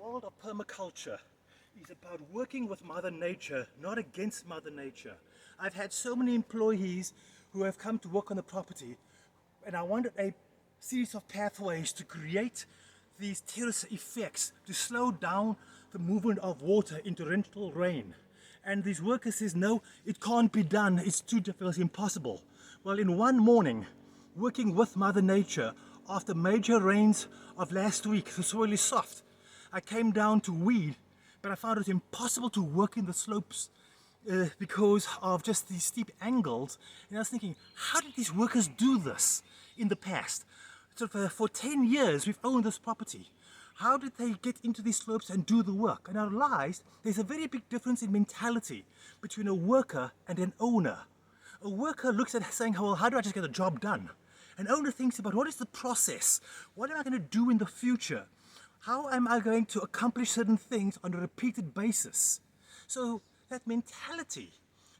world of permaculture is about working with Mother Nature, not against Mother Nature. I've had so many employees who have come to work on the property, and I wanted a series of pathways to create these terrace effects to slow down the movement of water in torrential rain. And these workers says, no, it can't be done, it's too difficult, it's impossible. Well, in one morning, working with Mother Nature, after major rains of last week, the soil is soft. I came down to weed, but I found it impossible to work in the slopes because of just these steep angles. And I was thinking, how did these workers do this in the past? So for 10 years, we've owned this property. How did they get into these slopes and do the work? And I realized there's a very big difference in mentality between a worker and an owner. A worker looks at saying, well, how do I just get the job done? An owner thinks about what is the process? What am I going to do in the future? How am I going to accomplish certain things on a repeated basis? So that mentality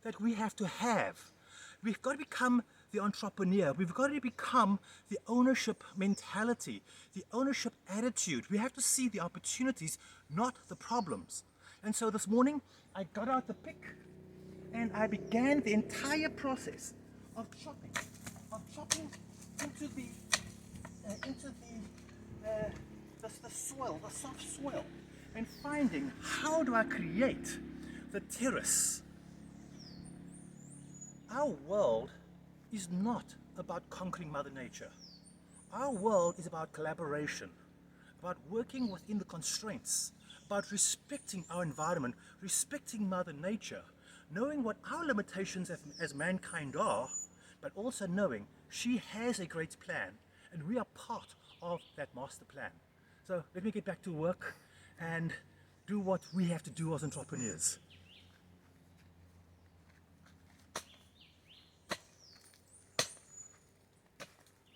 that we have to have, we've got to become the entrepreneur. We've got to become the ownership mentality, the ownership attitude. We have to see the opportunities, not the problems. And so this morning, I got out the pick and I began the entire process of chopping into the soil, the soft soil, and finding how do I create the terrace. Our world is not about conquering Mother Nature. Our world is about collaboration, about working within the constraints, about respecting our environment, respecting Mother Nature, knowing what our limitations as mankind are, but also knowing she has a great plan and we are part of that master plan. So let me get back to work and do what we have to do as entrepreneurs.